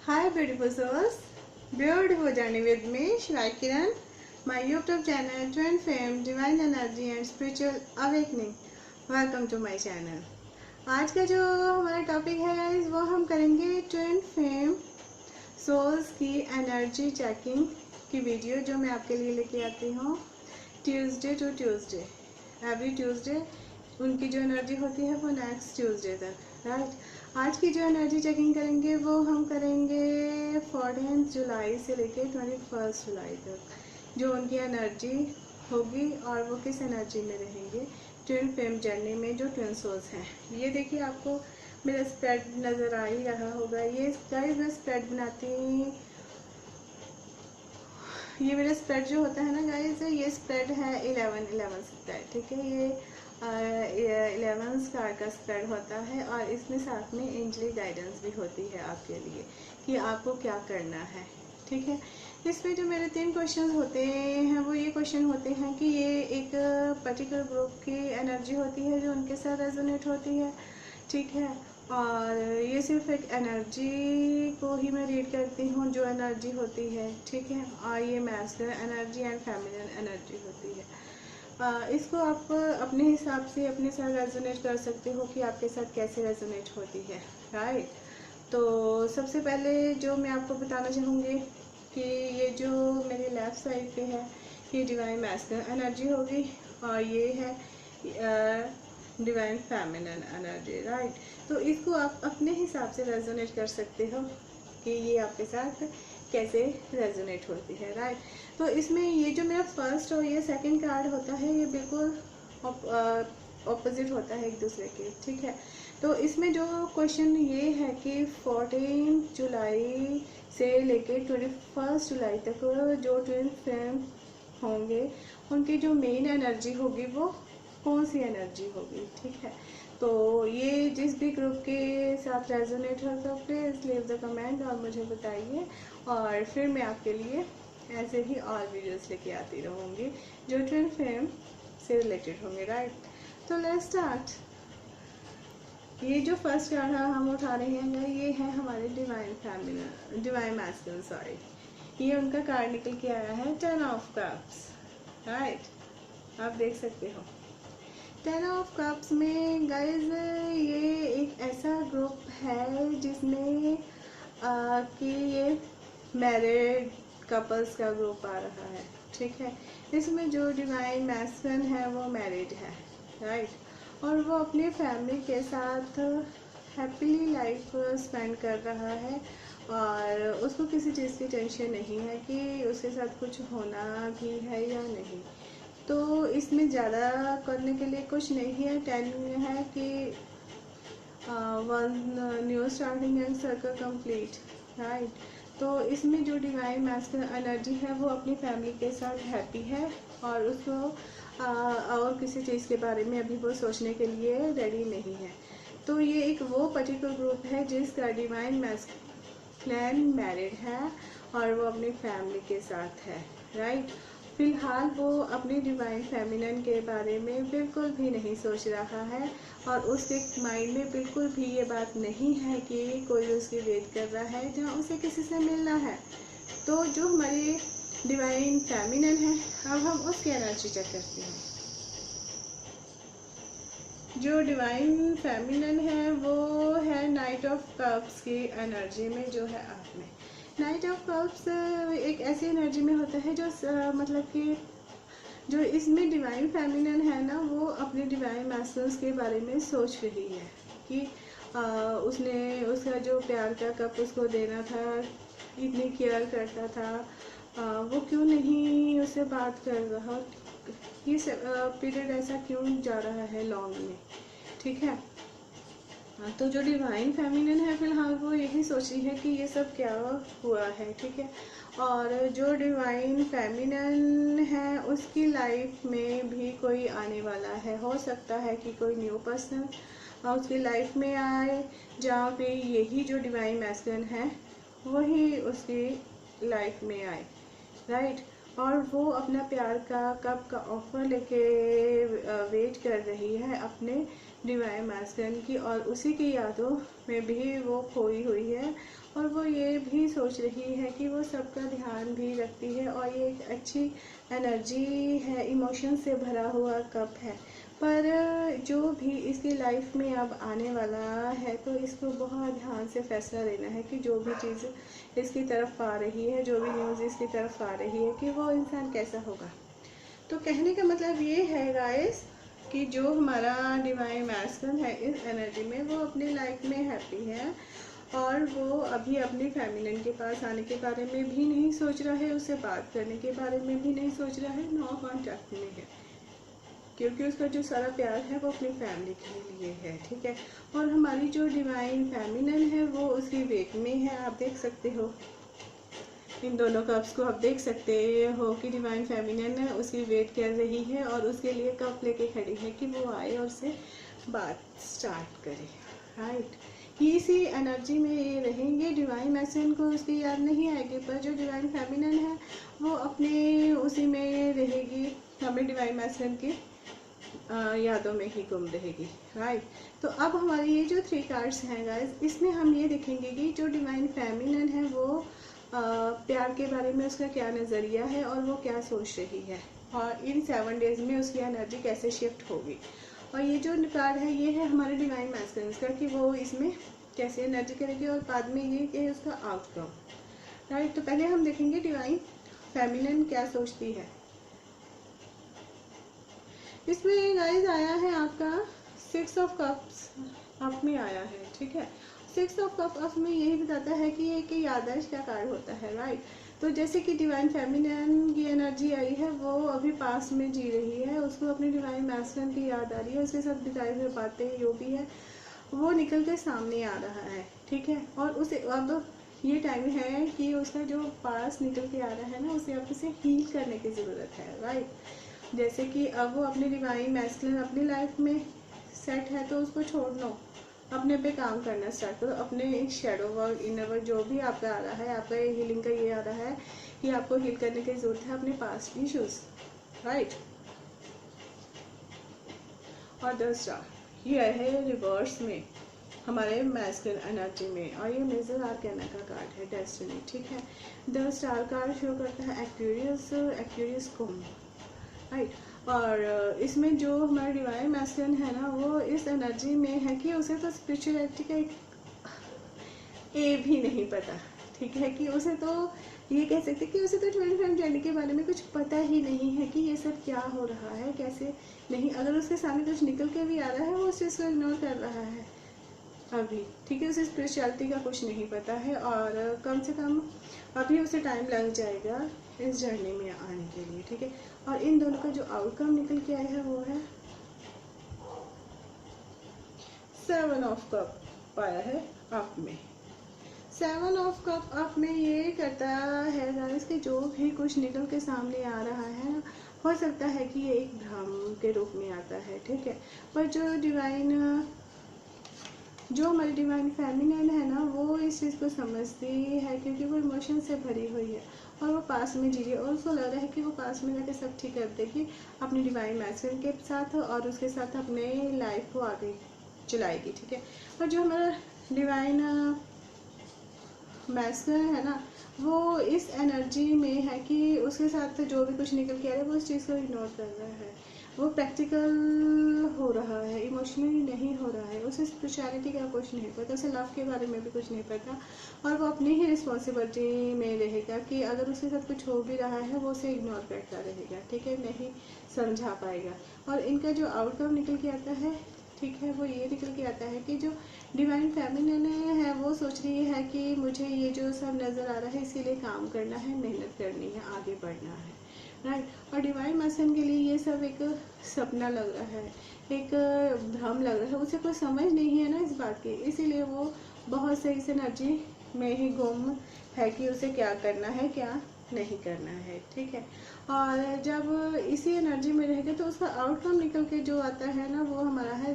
Hi beautiful souls, beautiful journey with me Shivai Kiran, my YouTube channel Twin Fame Divine Energy and Spiritual Awakening. Welcome to my channel. आज का जो हमारा topic है guys वो हम करेंगे twin flame souls की energy checking की वीडियो जो मैं आपके लिए लेके आती हूँ Tuesday to Tuesday. Every Tuesday उनकी जो एनर्जी होती है वो नेक्स्ट ट्यूसडे तक, राइट। आज की जो एनर्जी चेकिंग करेंगे वो हम करेंगे 14 जुलाई से लेके 21 जुलाई तक जो उनकी एनर्जी होगी और वो किस एनर्जी में रहेंगे ट्विन फेम जर्नी में जो ट्विन सोल्स हैं। ये देखिए आपको मेरा स्प्रेड नज़र आ ही रहा होगा। ये गाइस मैं स्प्रेड बनाती, ये मेरा स्प्रेड जो होता है ना गाइस, ये स्प्रेड है 11 स्प्रेड, ठीक है। ये 11 स्टार का स्प्रेड होता है और इसमें साथ में एंजली गाइडेंस भी होती है आपके लिए कि आपको क्या करना है, ठीक है। इसमें जो मेरे 3 क्वेश्चन होते हैं वो ये क्वेश्चन होते हैं कि ये एक पर्टिकुलर ग्रुप की एनर्जी होती है जो उनके साथ रेजोनेट होती है, ठीक है। और ये सिर्फ एक एनर्जी को ही मैं रीड करती हूँ जो एनर्जी होती है, ठीक है। और ये masculine energy and feminine energy होती है। इसको आप अपने हिसाब से अपने साथ रेजोनेट कर सकते हो कि आपके साथ कैसे रेजोनेट होती है, राइट। तो सबसे पहले जो मैं आपको बताना चाहूँगी कि ये जो मेरे लेफ़्ट साइड पे है ये डिवाइन मैस्कुलिन एनर्जी होगी और ये है डिवाइन फेमिनिन एनर्जी, राइट। तो इसको आप अपने हिसाब से रेजोनेट कर सकते हो कि ये आपके साथ कैसे रेजोनेट होती है, राइट। तो इसमें ये जो मेरा फर्स्ट और ये सेकंड कार्ड होता है ये बिल्कुल ऑपोजिट होता है एक दूसरे के, ठीक है। तो इसमें जो क्वेश्चन ये है कि 14 जुलाई से लेके 21 जुलाई तक जो ट्विन फ्लेम होंगे उनकी जो मेन एनर्जी होगी वो कौन सी एनर्जी होगी, ठीक है। तो ये जिस भी ग्रुप के साथ रेजोनेट हो तो प्लीज़ लीव द कमेंट और मुझे बताइए और फिर मैं आपके लिए ऐसे ही और वीडियोस लेके आती रहूँगी जो ट्विन फ्लेम से रिलेटेड होंगे, राइट। तो लेट्स स्टार्ट। ये जो फर्स्ट कार्ड हम उठा रहे हैं ये है हमारे divine feminine, divine masculine, sorry. ये उनका कार्ड निकल के आया है 10 ऑफ कप्स, राइट। आप देख सकते हो 10 ऑफ कप्स में गाइज ये एक ऐसा ग्रुप है जिसमें कि ये मैरिड कपल्स का ग्रुप आ रहा है, ठीक है। इसमें जो डिवाइन मैस्कुलिन है वो मैरिड है, राइट। और वो अपनी फैमिली के साथ हैप्पीली लाइफ स्पेंड कर रहा है और उसको किसी चीज़ की टेंशन नहीं है कि उसके साथ कुछ होना भी है या नहीं। तो इसमें ज़्यादा करने के लिए कुछ नहीं है। 10 है कि one new starting and circle complete, right. तो इसमें जो डिवाइन मैस्कुलिन एनर्जी है वो अपनी फैमिली के साथ हैप्पी है और उसको और किसी चीज़ के बारे में अभी वो सोचने के लिए रेडी नहीं है। तो ये एक वो पर्टिकुलर ग्रुप है जिसका डिवाइन मैस्कुलिन मैरिड है और वो अपनी फैमिली के साथ है, राइट। फिलहाल वो अपनी डिवाइन फेमिनिन के बारे में बिल्कुल भी नहीं सोच रहा है और उसके माइंड में बिल्कुल भी ये बात नहीं है कि कोई उसकी वेट कर रहा है जहाँ उसे किसी से मिलना है। तो जो हमारी डिवाइन फेमिनिन है अब हम उसकी एनर्जी चेक करते हैं। जो डिवाइन फेमिनिन है वो है नाइट ऑफ कप्स की एनर्जी में जो है आप में। नाइट ऑफ कप्स एक ऐसी एनर्जी में होता है जो मतलब कि जो इसमें डिवाइन फेमिनिन है ना वो अपने डिवाइन मैस्कुलिन के बारे में सोच रही है कि उसने उसका जो प्यार का कप उसको देना था, इतनी केयर करता था, वो क्यों नहीं उससे बात कर रहा, ये पीरियड ऐसा क्यों जा रहा है लॉन्ग में, ठीक है। तो जो डिवाइन फेमिनिन है फिलहाल वो यही सोच रही है कि ये सब क्या हुआ है, ठीक है। और जो डिवाइन फेमिनिन है उसकी लाइफ में भी कोई आने वाला है। हो सकता है कि कोई न्यू पर्सन उसकी लाइफ में आए जहाँ पे यही जो डिवाइन मैस्कुलिन है वही उसकी लाइफ में आए, राइट। और वो अपना प्यार का कब का ऑफर लेके वेट कर रही है अपने डिवाइन मैस्कुलिन की, और उसी की यादों में भी वो खोई हुई है। और वो ये भी सोच रही है कि वो सबका ध्यान भी रखती है, और ये एक अच्छी एनर्जी है, इमोशन से भरा हुआ कप है। पर जो भी इसकी लाइफ में अब आने वाला है, तो इसको बहुत ध्यान से फैसला लेना है कि जो भी चीज़ इसकी तरफ आ रही है, जो भी न्यूज़ इसकी तरफ आ रही है, कि वो इंसान कैसा होगा। तो कहने का मतलब ये है गाइस कि जो हमारा डिवाइन मैस्कुलिन है इस एनर्जी में, वो अपनी लाइफ में हैप्पी है, और वो अभी अपनी फेमिनिन के पास आने के बारे में भी नहीं सोच रहा है, उससे बात करने के बारे में भी नहीं सोच रहा है, नो कॉन्टैक्ट में है, क्योंकि उसका जो सारा प्यार है वो अपनी फैमिली के लिए है। ठीक है, और हमारी जो डिवाइन फेमिनिन है वो उसकी वेट में है। आप देख सकते हो इन दोनों कप्स को, आप देख सकते हो कि डिवाइन फेमिनिन उसकी वेट कर रही है, और उसके लिए कप लेके खड़ी है कि वो आए और उससे बात स्टार्ट करे। राइट, इसी एनर्जी में ये रहेंगे। डिवाइन मैस्कुलिन को उसकी याद नहीं आएगी, पर जो डिवाइन फेमिनिन है वो अपने उसी में रहेगी, हमें डिवाइन मैस्कुलिन की यादों में ही गुम रहेगी। राइट, तो अब हमारी ये जो 3 कार्ड्स हैं गाइस, इसमें हम ये देखेंगे कि जो डिवाइन फेमिनिन है वो प्यार के बारे में उसका क्या नज़रिया है, और वो क्या सोच रही है, और इन 7 डेज में उसकी एनर्जी कैसे शिफ्ट होगी। और ये जो कार्ड है ये है हमारे डिवाइन मैस्कुलिन का, कि वो इसमें कैसे एनर्जी करेगी, और बाद में ये है उसका आउटकम। राइट, तो पहले हम देखेंगे डिवाइन फेमिनिन क्या सोचती है। इसमें गाइस आया है आपका 6 ऑफ कप्स अप में आया है। ठीक है, 6 ऑफ कप अप में यही बताता है कि एक याददाश्त का कार्ड होता है। राइट, तो जैसे कि डिवाइन फेमिनिन की एनर्जी आई है, वो अभी पास में जी रही है, उसको अपनी डिवाइन मैस्कुलिन की याद आ रही है, उसके साथ बिताए हुए बातें जो भी है वो निकल के सामने आ रहा है। ठीक है, और उसे अब ये टाइम है कि उसका जो पास निकल के आ रहा है ना, उसे अब उसे हील करने की ज़रूरत है। राइट, जैसे कि अब वो अपनी डिवाइन मैस्कुलिन अपनी लाइफ में सेट है, तो उसको छोड़ दो, अपने पे काम करना स्टार्ट करो, अपने शेडो वर्क, इनर वर्क जो भी आपका आ रहा है, आपका हीलिंग का ये आ रहा है कि आपको हील करने की जरूरत है अपने पास्ट इश्यूज। राइट, और द स्टार ये है रिवर्स में हमारे मैस्कुलिन एनर्जी में, और ये मेजर आर्काना का कार्ड है, डेस्टिनी। ठीक है, द स्टार कार्ड शो करता है एक्वेरियस कुंभ। राइट, और इसमें जो हमारा डिवाइन मैस्कुलिन है ना, वो इस एनर्जी में है कि उसे तो स्पिरिचुअलिटी का एक ए भी नहीं पता। ठीक है, कि उसे तो ये कह सकते कि उसे तो 25 जर्नी के बारे में कुछ पता ही नहीं है कि ये सब क्या हो रहा है, कैसे नहीं। अगर उसके सामने कुछ निकल के भी आ रहा है, वो उस चीज़ को इग्नोर कर रहा है अभी। ठीक है, उसे स्पिरिचुअलिटी का कुछ नहीं पता है, और कम से कम अभी उसे टाइम लग जाएगा इस जर्नी में आने के लिए। ठीक है, और इन दोनों का जो आउटकम निकल के आया है वो है 7 ऑफ कप आया है अप में। 7 ऑफ कप अप में ये करता है गाइस कि जो भी कुछ निकल के सामने आ रहा है, हो सकता है कि ये एक भ्रम के रूप में आता है। ठीक है, पर जो हमारी डिवाइन फेमिनिन है ना, वो इस चीज़ को समझती है, क्योंकि वो इमोशन से भरी हुई है, और वो पास में जी रही है, और उसको लग रहा है कि वो पास में जाके सब ठीक कर देगी अपनी डिवाइन मैस्कुलिन के साथ, और उसके साथ अपने लाइफ को आगे चलाएगी। ठीक है, और जो हमारा डिवाइन मैस्कुलिन है ना, वो इस एनर्जी में है कि उसके साथ जो भी कुछ निकल के आ रहा है, वो उस चीज़ को इग्नोर कर रहा है, वो प्रैक्टिकल हो रहा है, इमोशनली नहीं हो रहा है, उसे स्पिरिचुअलिटी का कुछ नहीं पता, उसे लव के बारे में भी कुछ नहीं पता, और वो अपनी ही रिस्पॉन्सिबिलिटी में रहेगा कि अगर उसके साथ कुछ हो भी रहा है वो उसे इग्नोर करता रहेगा। ठीक है, नहीं समझा पाएगा। और इनका जो आउटकम निकल के आता है, ठीक है, वो ये निकल के आता है कि जो डिवाइन फेमिनिन है वो सोच रही है कि मुझे ये जो सब नज़र आ रहा है इसीलिए काम करना है, मेहनत करनी है, आगे बढ़ना है। राइट, और डिवाइन मैस्कुलिन के लिए ये सब एक सपना लग रहा है, एक भ्रम लग रहा है, उसे कोई समझ नहीं है ना इस बात की, इसीलिए वो बहुत सही से एनर्जी में ही गुम है कि उसे क्या करना है, क्या नहीं करना है। ठीक है, और जब इसी एनर्जी में रहेगा तो उसका आउटकम निकल के जो आता है ना, वो हमारा है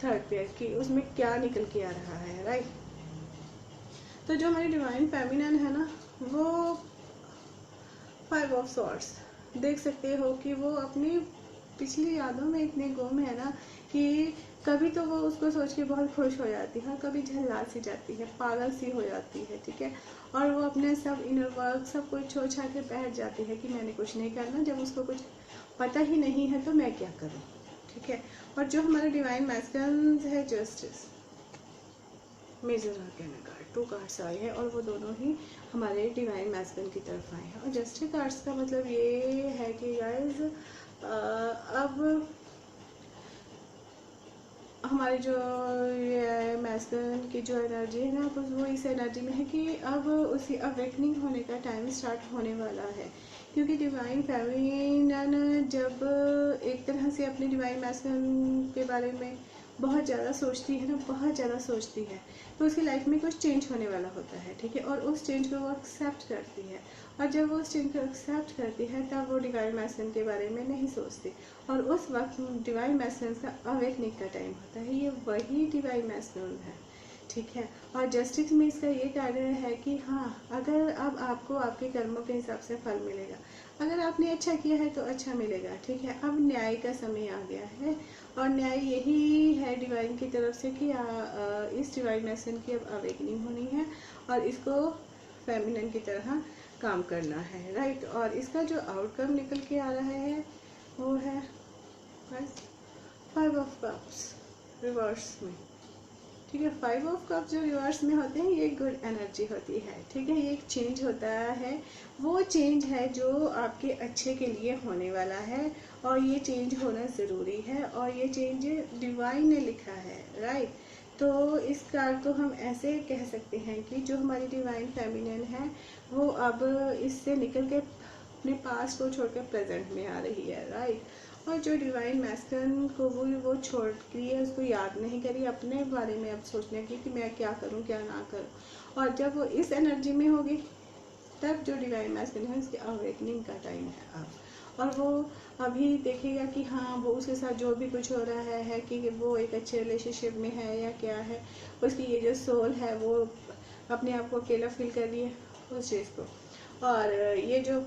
थर्ड पेयर की, उसमें क्या निकल के आ रहा है। राइट, तो जो हमारी डिवाइन फेमिनिन है ना, वो फाइव ऑफ सॉर्ड्स, देख सकते हो कि वो अपनी पिछली यादों में इतने गुम है ना कि कभी तो वो उसको सोच के बहुत खुश हो जाती है, कभी झल्ला सी जाती है, पागल सी हो जाती है, ठीक है। और वो अपने सब इनर वर्क सब कुछ छोड़ छाड़ के बैठ जाती है कि मैंने कुछ नहीं करना, जब उसको कुछ पता ही नहीं है तो मैं क्या करूँ, ठीक है। और जो हमारे डिवाइन मैस्कुलिन है जस्टिस, मेजर आर्कैना कार्ड, 2 कार्ड्स आए हैं और वो दोनों ही हमारे डिवाइन मैस्कुलिन की तरफ आए हैं। और जस्टिस कार्ड्स का मतलब ये है कि गाइस अब हमारी जो मैस्कुलिन की जो एनर्जी है ना, वो इस एनर्जी में है कि अब उसी अवेकनिंग होने का टाइम स्टार्ट होने वाला है। क्योंकि डिवाइन फेमिनिन जब एक तरह से अपने डिवाइन मैस्कुलिन के बारे में बहुत ज़्यादा सोचती है ना, बहुत ज़्यादा सोचती है, तो उसकी लाइफ में कुछ चेंज होने वाला होता है, ठीक है। और उस चेंज को वो एक्सेप्ट करती है, और जब वो उस चेंज को एक्सेप्ट करती है तब वो डिवाइन मैस्कुलिन के बारे में नहीं सोचती, और उस वक्त डिवाइन मैस्कुलिन का अवेकनिंग का टाइम होता है। ये वही डिवाइन मैस्कुलिन है, ठीक है। और जस्टिस में इसका ये कार्य है कि हाँ, अगर अब आपको आपके कर्मों के हिसाब से फल मिलेगा, अगर आपने अच्छा किया है तो अच्छा मिलेगा, ठीक है। अब न्याय का समय आ गया है, और न्याय यही है डिवाइन की तरफ से कि इस डिवाइन मैस्कुलिन की अब अवेकनिंग होनी है और इसको फेमिनिन की तरह काम करना है, राइट। और इसका जो आउटकम निकल के आ रहा है वो है बस 5 ऑफ कप्स रिवर्स में, ठीक है। 5 ऑफ कप जो रिवर्स में होते हैं ये गुड एनर्जी होती है, ठीक है। ये एक चेंज होता है, वो चेंज है जो आपके अच्छे के लिए होने वाला है, और ये चेंज होना ज़रूरी है, और ये चेंज डिवाइन ने लिखा है, राइट। तो इस कार्ड को हम ऐसे कह सकते हैं कि जो हमारी डिवाइन फेमिनिन है वो अब इससे निकल के अपने पास्ट को छोड़ के प्रेजेंट में आ रही है, राइट। और जो डिवाइन मैस्कुलिन को वो छोड़ के उसको याद नहीं करी अपने बारे में अब सोचने की कि मैं क्या करूं क्या ना करूं, और जब वो इस एनर्जी में होगी तब जो डिवाइन मैस्कुलिन है उसकी अवेकनिंग का टाइम है अब। और वो अभी देखेगा कि हाँ, वो उसके साथ जो भी कुछ हो रहा है कि वो एक अच्छे रिलेशनशिप में है या क्या है, उसकी ये जो सोल है वो अपने आप को अकेला फील कर रही है उस चीज़ को। और ये जो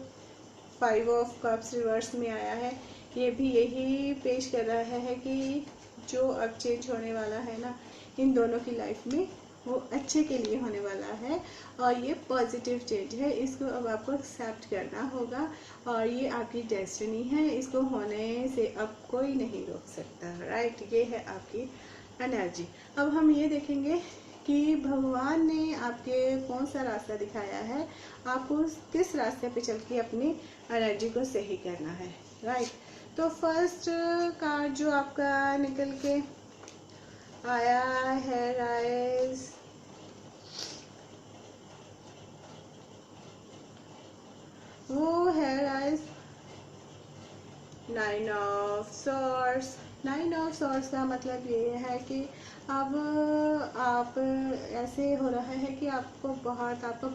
5 ऑफ कप्स रिवर्स में आया है ये भी यही पेश कर रहा है कि जो अब चेंज होने वाला है ना इन दोनों की लाइफ में वो अच्छे के लिए होने वाला है, और ये पॉजिटिव चेंज है, इसको अब आपको एक्सेप्ट करना होगा, और ये आपकी डेस्टिनी है, इसको होने से अब कोई नहीं रोक सकता, राइट। ये है आपकी एनर्जी। अब हम ये देखेंगे कि भगवान ने आपके कौन सा रास्ता दिखाया है, आपको किस रास्ते पे चल के अपनी एनर्जी को सही करना है, राइट। तो फर्स्ट कार्ड जो आपका निकल के आया है गाइस, वो है guys 9 of swords. 9 of swords का मतलब ये है कि अब आप ऐसे हो रहा है कि आपको बहुत आपको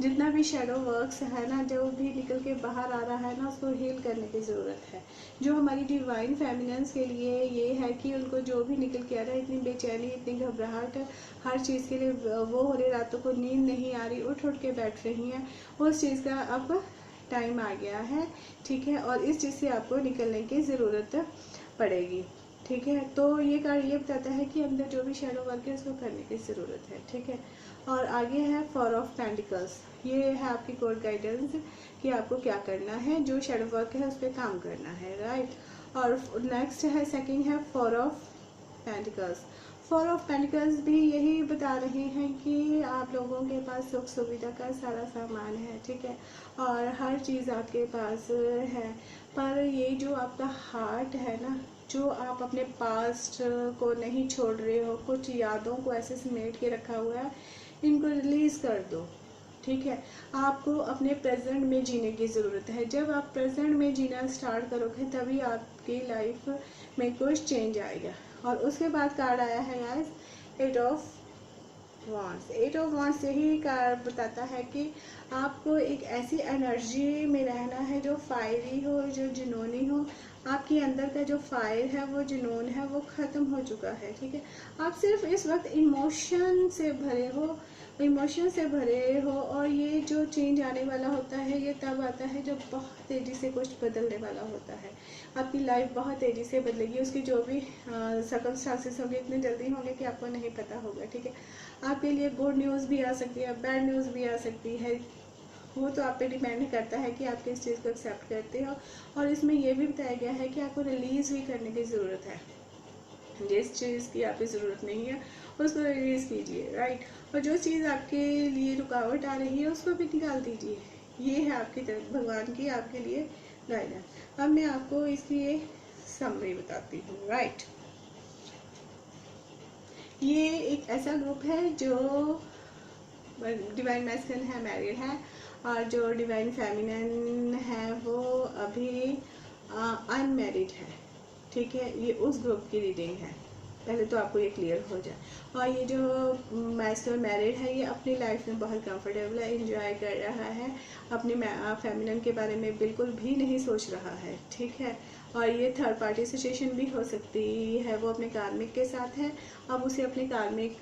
जितना भी शेडो वर्क्स है ना, जो भी निकल के बाहर आ रहा है ना, उसको हील करने की ज़रूरत है। जो हमारी डिवाइन फेमिनिन्स के लिए ये है कि उनको जो भी निकल के आ रहा है, इतनी बेचैनी इतनी घबराहट हर चीज़ के लिए वो हो रही, रातों को नींद नहीं आ रही, उठ उठ के बैठ रही हैं, उस चीज़ का अब टाइम आ गया है, ठीक है। और इस चीज़ से आपको निकलने की ज़रूरत पड़ेगी, ठीक है। तो ये कार्ड ये बताता है कि अंदर जो भी शेडो वर्क है उसको करने की ज़रूरत है, ठीक है। और आगे है 4 ऑफ पेंटिकल्स, ये है आपकी कोड गाइडेंस कि आपको क्या करना है, जो शेडो वर्क है उस पर काम करना है, राइट। और नेक्स्ट है सेकंड है 4 ऑफ पेंटिकल्स। 4 ऑफ पेंटिकल्स भी यही बता रहे हैं कि आप लोगों के पास सुख सुविधा का सारा सामान है, ठीक है, और हर चीज़ आपके पास है, पर ये जो आपका हार्ट है ना, जो आप अपने पास्ट को नहीं छोड़ रहे हो, कुछ यादों को ऐसे समेट के रखा हुआ है, इनको रिलीज़ कर दो, ठीक है। आपको अपने प्रेजेंट में जीने की ज़रूरत है। जब आप प्रेजेंट में जीना स्टार्ट करोगे तभी आपकी लाइफ में कुछ चेंज आएगा। और उसके बाद कार्ड आया है guys 8 of wands. 8 of wands यही कार्ड बताता है कि आपको एक ऐसी एनर्जी में रहना है जो फायरी हो, जो जुनूनी हो। आपके अंदर का जो फायर है, वो जुनून है, वो ख़त्म हो चुका है, ठीक है। आप सिर्फ इस वक्त इमोशन से भरे हो, इमोशन से भरे हो। और ये जो चेंज आने वाला होता है ये तब आता है जब बहुत तेज़ी से कुछ बदलने वाला होता है। आपकी लाइफ बहुत तेज़ी से बदलेगी, उसकी जो भी सर्कमस्टांसेस होंगे इतने जल्दी होंगे कि आपको नहीं पता होगा, ठीक है। आपके लिए गुड न्यूज़ भी आ सकती है, बैड न्यूज़ भी आ सकती है, वो तो आप पे डिपेंड करता है कि आप किस चीज़ को एक्सेप्ट करते हो। और इसमें यह भी बताया गया है कि आपको रिलीज़ भी करने की ज़रूरत है। जिस चीज़ की आपकी ज़रूरत नहीं है उसको रिलीज़ कीजिए, राइट। और जो चीज़ आपके लिए रुकावट आ रही है उसको भी निकाल दीजिए। ये है आपकी तरफ भगवान की आपके लिए गाइडेंस। अब मैं आपको इसकी एक समरी बताती हूँ, राइट। ये एक ऐसा ग्रुप है जो डिवाइन मैस्कुलिन है, मैरिड है, और जो डिवाइन फेमिनिन है वो अभी अनमैरिड है, ठीक है। ये उस ग्रुप की रीडिंग है, पहले तो आपको ये क्लियर हो जाए। और ये जो मैस्कुलिन मैरिड है ये अपनी लाइफ में बहुत कंफर्टेबल है, एंजॉय कर रहा है, अपने फेमिनिन के बारे में बिल्कुल भी नहीं सोच रहा है, ठीक है। और ये थर्ड पार्टी सिचुएशन भी हो सकती है, वो अपने कार्मिक के साथ है। अब उसे अपने कार्मिक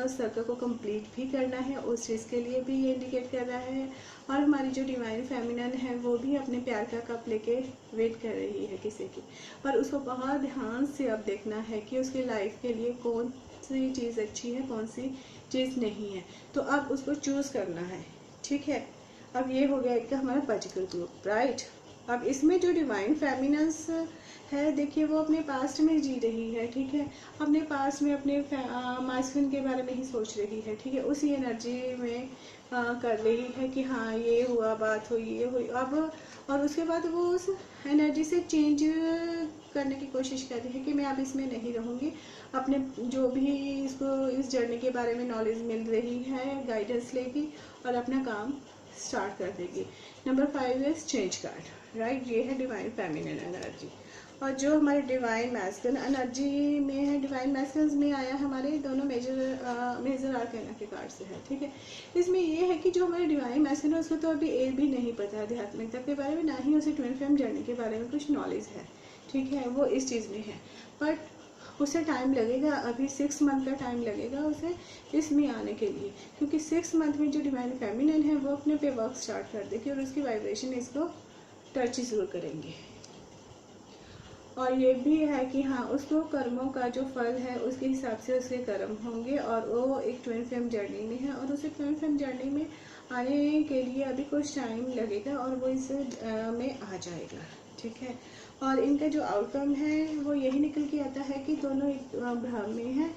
सर्कल को कंप्लीट भी करना है, उस चीज़ के लिए भी ये इंडिकेट कर रहा है। और हमारी जो डिवाइन फेमिनिन है वो भी अपने प्यार का कप लेके वेट कर रही है किसी की, पर उसको बहुत ध्यान से अब देखना है कि उसकी लाइफ के लिए कौन सी चीज़ अच्छी है, कौन सी चीज़ नहीं है। तो अब उसको चूज़ करना है, ठीक है। अब ये हो गया एक हमारा पर्टिकुलर ग्रुप, राइट। अब इसमें जो डिवाइन फेमिनिन्स है, देखिए वो अपने पास्ट में जी रही है, ठीक है। अपने पास्ट में अपने मास्कुलिन के बारे में ही सोच रही है, ठीक है। उसी एनर्जी में कर रही है कि हाँ ये हुआ, बात हुई, ये हुई अब। और उसके बाद वो उस एनर्जी से चेंज करने की कोशिश कर रही है कि मैं अब इसमें नहीं रहूँगी। अपने जो भी इसको इस जर्नी के बारे में नॉलेज मिल रही है, गाइडेंस लेगी और अपना काम स्टार्ट कर देगी। Number 5 is change card, right. ये है डिवाइन फेमिनिन एनर्जी। और जो हमारे डिवाइन मैस्कुलिन एनर्जी में है, डिवाइन मैस्कुलिन में आया हमारे दोनों मेजर आर्काना के कार्ड से है, ठीक है। इसमें ये है कि जो हमारे डिवाइन मैस्कुलिन है उसको तो अभी एक भी नहीं पता है आध्यात्मिकता के बारे में, ना ही उसे ट्विन फ्लेम जर्नी के बारे में कुछ नॉलेज है, ठीक है। वो इस चीज़ में है, बट उसे टाइम लगेगा, अभी 6 मंथ का टाइम लगेगा उसे इसमें आने के लिए, क्योंकि 6 मंथ में जो डिवाइन फेमिनिन है वो अपने पे वर्क स्टार्ट कर देगी और उसकी वाइब्रेशन इसको टच जरूर करेंगे। और ये भी है कि हाँ उसको कर्मों का जो फल है उसके हिसाब से उसके कर्म होंगे, और वो एक ट्विन फ्लेम जर्नी में है और उसे ट्विन फ्लेम जर्नी में आने के लिए अभी कुछ टाइम लगेगा और वो इस में आ जाएगा, ठीक है। और इनका जो आउटकम है वो यही निकल के आता है कि दोनों एक भ्रम में है,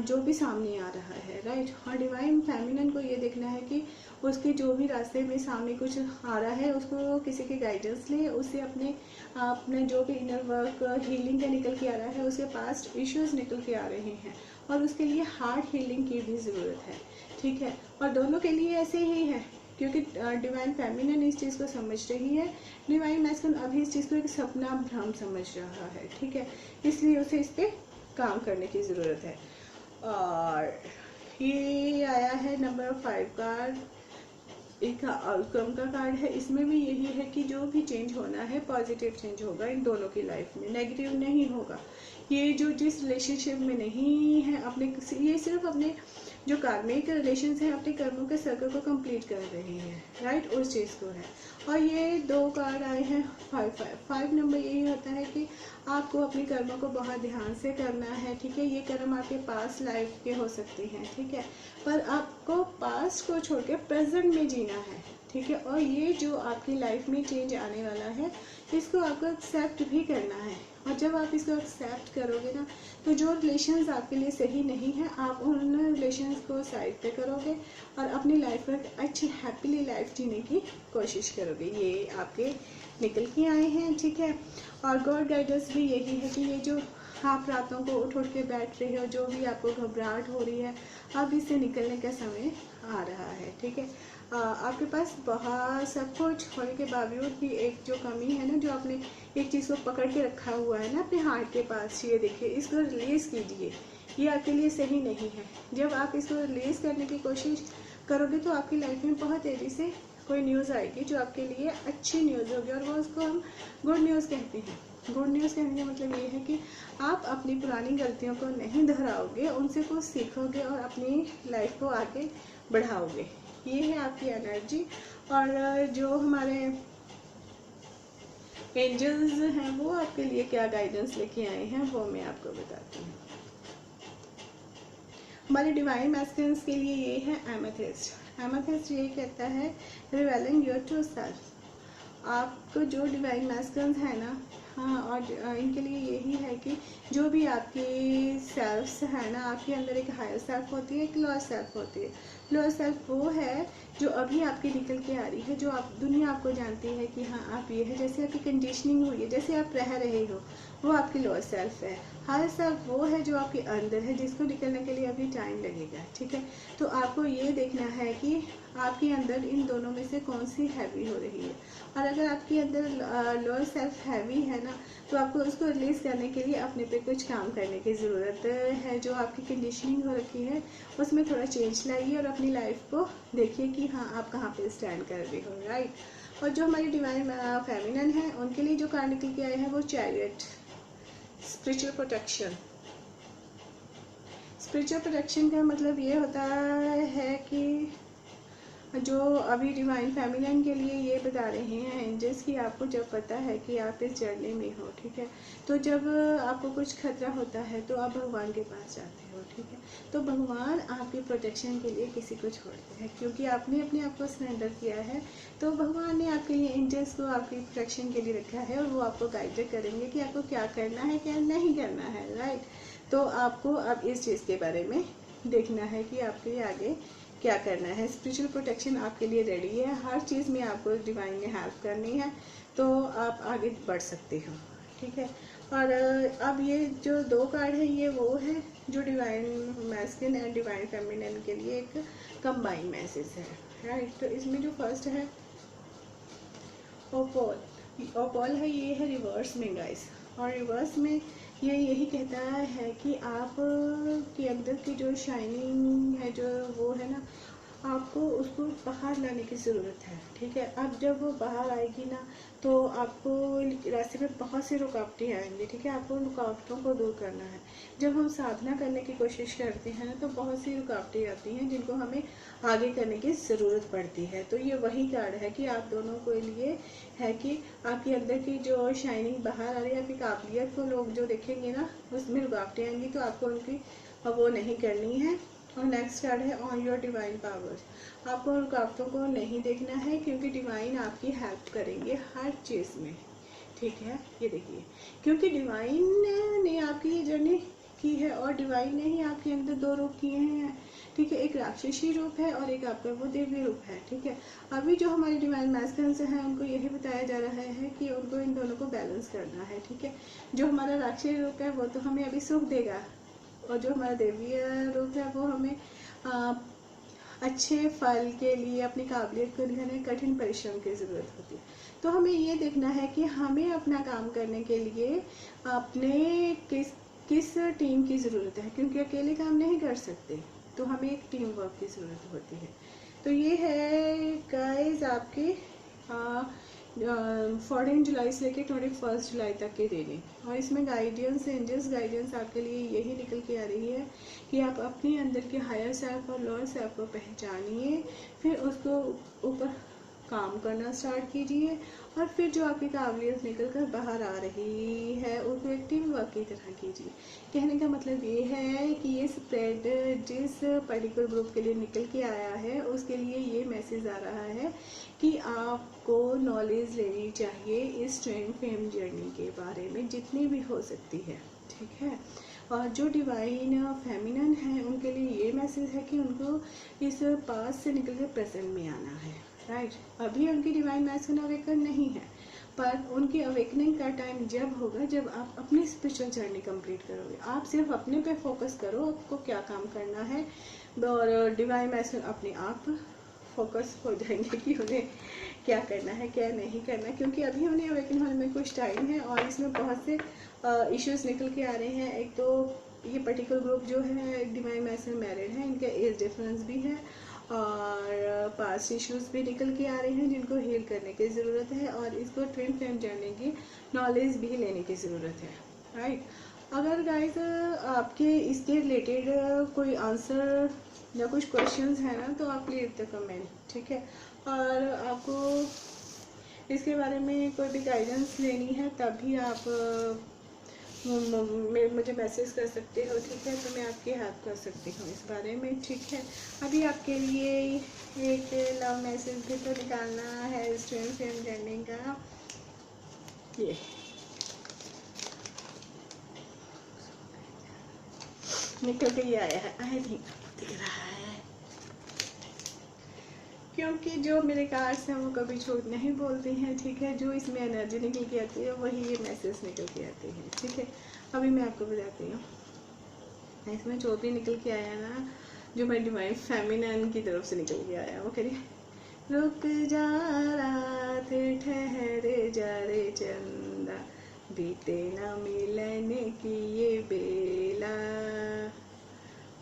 जो भी सामने आ रहा है, राइट। और डिवाइन फेमिनिन को ये देखना है कि उसके जो भी रास्ते में सामने कुछ आ रहा है उसको किसी की गाइडेंस ले, उसे अपने जो भी इनर वर्क हीलिंग का निकल के आ रहा है, उसके पास्ट इश्यूज निकल के आ रहे हैं और उसके लिए हार्ट हीलिंग की भी ज़रूरत है, ठीक है। और दोनों के लिए ऐसे ही है, क्योंकि डिवाइन फेमिनिन इस चीज़ को समझ रही है, डिवाइन मैस्कुलिन अभी इस चीज़ को एक सपना भ्रम समझ रहा है, ठीक है। इसलिए उसे इस पर काम करने की ज़रूरत है। और ये आया है नंबर 5 कार्ड, एक आउटकम का कार्ड है। इसमें भी यही है कि जो भी चेंज होना है पॉजिटिव चेंज होगा इन दोनों की लाइफ में, नेगेटिव नहीं होगा। ये जो जिस रिलेशनशिप में नहीं है अपने, ये सिर्फ अपने जो कार्मिक रिलेशंस हैं अपने कर्मों के सर्कल को कंप्लीट कर रही है, राइट, उस चीज़ को है। और ये 2 कार्ड आए हैं 5 नंबर यही होता है कि आपको अपने कर्मों को बहुत ध्यान से करना है, ठीक है। ये कर्म आपके पास्ट लाइफ के हो सकते हैं, ठीक है, पर आपको पास्ट को छोड़ के प्रेजेंट में जीना है, ठीक है। और ये जो आपकी लाइफ में चेंज आने वाला है इसको आपको एक्सेप्ट भी करना है। और जब आप इसको एक्सेप्ट करोगे ना, तो जो रिलेशंस आपके लिए सही नहीं है आप उन रिलेशंस को साइड पे करोगे और अपनी लाइफ में अच्छी हैप्पीली लाइफ जीने की कोशिश करोगे। ये आपके निकल के आए हैं, ठीक है। और गॉड गाइडेंस भी यही है कि ये जो आप रातों को उठ के बैठ रहे हो, जो भी आपको घबराहट हो रही है, अब इससे निकलने का समय आ रहा है, ठीक है। आपके पास बहुत सब कुछ होने के बावजूद भी एक जो कमी है ना, जो आपने एक चीज़ को पकड़ के रखा हुआ है ना अपने हार्ट के पास, ये देखिए, इसको रिलीज़ कीजिए। ये आपके लिए सही नहीं है। जब आप इसको रिलीज़ करने की कोशिश करोगे तो आपकी लाइफ में बहुत तेज़ी से कोई न्यूज़ आएगी जो आपके लिए अच्छी न्यूज़ होगी, और वो उसको हम गुड न्यूज़ कहते हैं। गुड न्यूज़ कहने का मतलब ये है कि आप अपनी पुरानी गलतियों को नहीं दोहराओगे, उनसे कुछ सीखोगे और अपनी लाइफ को आगे बढ़ाओगे। ये है आपकी एनर्जी। और जो हमारे एंजल्स हैं वो आपके लिए क्या गाइडेंस लेके आए हैं वो मैं आपको बताती हूँ। हमारे डिवाइन मैस्कुलिन्स के लिए ये है एमेथिस्ट। एमेथिस्ट ये कहता है रिवेलिंग योर ट्रू सेल्फ। आपको जो डिवाइन मैस्कुलिन्स है ना, हाँ, और इनके लिए यही है कि जो भी आपकी सेल्फ्स है ना, आपके अंदर एक हायर सेल्फ होती है, एक लोअर सेल्फ होती है। लोअर सेल्फ वो है जो अभी आपकी निकल के आ रही है, जो आप दुनिया आपको जानती है कि हाँ आप ये है, जैसे आपकी कंडीशनिंग हुई है, जैसे आप रह रहे हो, वो आपकी लोअर सेल्फ है। हायर सेल्फ वो है जो आपके अंदर है, जिसको निकलने के लिए अभी टाइम लगेगा, ठीक है। तो आपको ये देखना है कि आपके अंदर इन दोनों में से कौन सी हैवी हो रही है। और अगर आपके अंदर लोअर सेल्फ हैवी है ना, तो आपको उसको रिलीज करने के लिए अपने पे कुछ काम करने की ज़रूरत है। जो आपकी कंडीशनिंग हो रखी है उसमें थोड़ा चेंज लाइए और अपनी लाइफ को देखिए कि हाँ आप कहाँ पे स्टैंड कर रहे हो, राइट। और जो हमारी डिवाइन फेमिनिन है उनके लिए जो कार्ड निकल के आए हैं वो chariot, spiritual protection. Spiritual protection का मतलब ये होता है कि जो अभी डिवाइन फेमिनिन के लिए ये बता रहे हैं एंजल्स कि आपको जब पता है कि आप इस जर्नी में हो, ठीक है, तो जब आपको कुछ खतरा होता है तो आप भगवान के पास जाते हो, ठीक है। तो भगवान आपके प्रोटेक्शन के लिए किसी को छोड़ते हैं, क्योंकि आपने अपने आप को सरेंडर किया है। तो भगवान ने आपके लिए एंजल्स को आपकी प्रोटेक्शन के लिए रखा है और वो आपको गाइड करेंगे कि आपको क्या करना है क्या नहीं करना है, राइट। तो आपको अब इस चीज़ के बारे में देखना है कि आपके आगे क्या करना है। स्पिरिचुअल प्रोटेक्शन आपके लिए रेडी है, हर चीज़ में आपको डिवाइन ने हेल्प करनी है, तो आप आगे बढ़ सकते हो, ठीक है। और अब ये जो दो कार्ड है ये वो है जो divine masculine and divine feminine के लिए एक कंबाइन मैसेज है, राइट। तो इसमें जो फर्स्ट है ओपोल। ओपोल है, ये है रिवर्स में गाइस। और रिवर्स में ये यही कहता है कि आप के अंदर की जो शाइनिंग है, जो वो है ना, आपको उसको बाहर लाने की ज़रूरत है, ठीक है। अब जब वो बाहर आएगी ना, तो आपको रास्ते में बहुत सी रुकावटें आएंगी, ठीक है। आपको रुकावटों को दूर करना है। जब हम साधना करने की कोशिश करते हैं ना, तो बहुत सी रुकावटें आती हैं जिनको हमें आगे करने की ज़रूरत पड़ती है। तो ये वही कार्ड है कि आप दोनों के लिए है कि आपके अंदर की जो शाइनिंग बाहर आ रही है, आपकी काबिलियत को लोग जो देखेंगे ना, उसमें रुकावटें आएंगी, तो आपको उनकी वो नहीं करनी है। और नेक्स्ट कार्ड है ऑन योर डिवाइन पावर्स। आपको रुकावटों को नहीं देखना है, क्योंकि डिवाइन आपकी हेल्प करेंगे हर चीज़ में, ठीक है। ये देखिए, क्योंकि डिवाइन ने आपकी ये जर्नी की है और डिवाइन ने ही आपके अंदर दो रूप किए हैं, ठीक है। एक राक्षसी रूप है और एक आपका वो देवी रूप है, ठीक है। अभी जो हमारे डिवाइन मैस्कुलिन्स हैं उनको यही बताया जा रहा है कि उनको इन दोनों को बैलेंस करना है, ठीक है। जो हमारा राक्षसी रूप है वो तो हमें अभी सुख देगा, और जो हमारा देवीय रूप है वो हमें अच्छे फल के लिए अपनी काबिलियत को दिखाने कठिन परिश्रम की ज़रूरत होती है। तो हमें ये देखना है कि हमें अपना काम करने के लिए अपने किस टीम की ज़रूरत है, क्योंकि अकेले काम नहीं कर सकते, तो हमें एक टीम वर्क की ज़रूरत होती है। तो ये है गाइस आपके 14 जुलाई से लेकर 21 जुलाई तक के रीडिंग। और इसमें गाइडेंस, एंजल्स गाइडेंस आपके लिए यही निकल के आ रही है कि आप अपने अंदर के हायर सेल्फ और लोअर सेल्फ को पहचानिए, फिर उसको ऊपर काम करना स्टार्ट कीजिए, और फिर जो आपकी काबिलियत निकल कर बाहर आ रही है उसको एक टीम वर्क की तरह कीजिए। कहने का मतलब ये है कि ये स्प्रेड जिस पर्टिकुलर ग्रुप के लिए निकल के आया है उसके लिए ये मैसेज आ रहा है कि आपको नॉलेज लेनी चाहिए इस ट्विन फ्लेम जर्नी के बारे में जितनी भी हो सकती है, ठीक है। और जो डिवाइन फेमिनिन है उनके लिए ये मैसेज है कि उनको इस पास से निकल कर प्रेजेंट में आना है, राइट। अभी उनकी डिवाइन मैस्कुलिन अवेकन नहीं है, पर उनकी अवेकनिंग का टाइम जब होगा जब आप अपनी स्पिरिचुअल जर्नी कंप्लीट करोगे। आप सिर्फ अपने पे फोकस करो, आपको क्या काम करना है, और डिवाइन मैस्कुलिन अपने आप फोकस हो जाएंगे कि उन्हें क्या करना है क्या नहीं करना, क्योंकि अभी उन्हें अवेकन होने में कुछ टाइम है और इसमें बहुत से इश्यूज निकल के आ रहे हैं। एक तो ये पर्टिकुलर ग्रुप जो है डिवाइन मैस्कुलिन मैरिड है, इनका एज डिफरेंस भी है, और पास्ट इश्यूज भी निकल के आ रहे हैं जिनको हील करने की ज़रूरत है, और इसको ट्विन फ्लेम जर्नी की नॉलेज भी लेने की ज़रूरत है, राइट। अगर गाइस आपके इसके रिलेटेड कोई आंसर या कुछ क्वेश्चंस है ना तो आप लीव द कमेंट, ठीक है। और आपको इसके बारे में कोई भी गाइडेंस लेनी है तभी आप मुझे मैसेज कर सकते हो, ठीक है। तो मैं आपकी हेल्प कर सकती हूँ इस बारे में, ठीक है। अभी आपके लिए एक लव मैसेज भी तो निकालना है स्टूडेंट फ्रेम जर्नी का। ये निकल के ही आया है, आई थिंक दिख रहा है, क्योंकि जो मेरे कार्ड्स हैं वो कभी झूठ नहीं बोलते हैं, ठीक है। जो इसमें एनर्जी निकल के आती है वही ये मैसेज निकल के आती है, ठीक है। अभी मैं आपको बताती हूँ इसमें जो भी निकल के आया ना, जो मैं डिवाइन फेमिनिन की तरफ से निकल के आया, वो करिए, रुक जा रात ठहरे जा रे चंदा, बीते न मिलन की ये बेला,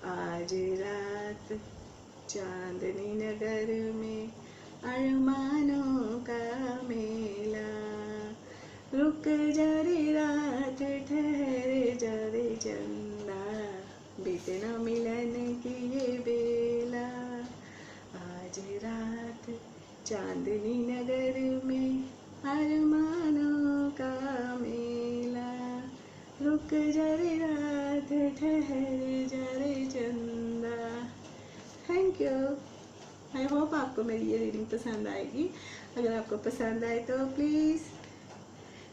आज रात चांदनी नगर में अरमानों का मेला, रुक जा रे रात ठहरे जा रे चंदा, बीते न मिलन की ये बेला, आज रात चांदनी नगर में अरमानों का मेला, रुक जा रे रात ठहरे जा रे चंदा। Thank you. आई होप आपको मेरी ये रीडिंग पसंद आएगी। अगर आपको पसंद आए तो please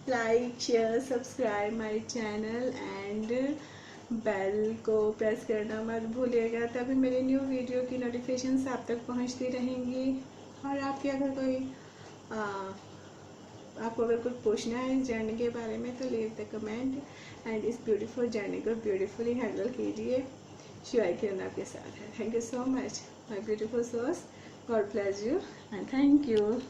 like share subscribe my channel and bell को प्रेस करना मत भूलिएगा, तभी मेरे न्यू वीडियो की नोटिफिकेशंस आप तक पहुंचती रहेंगी। और आपके अगर कोई आपको अगर कुछ पूछना है इस जर्नी के बारे में तो लीव द कमेंट एंड इस ब्यूटीफुल जर्नी को ब्यूटीफुली हैंडल कीजिए। शिवाय किरण आपके साथ है। Thank you so much my beautiful souls, God bless you and thank you.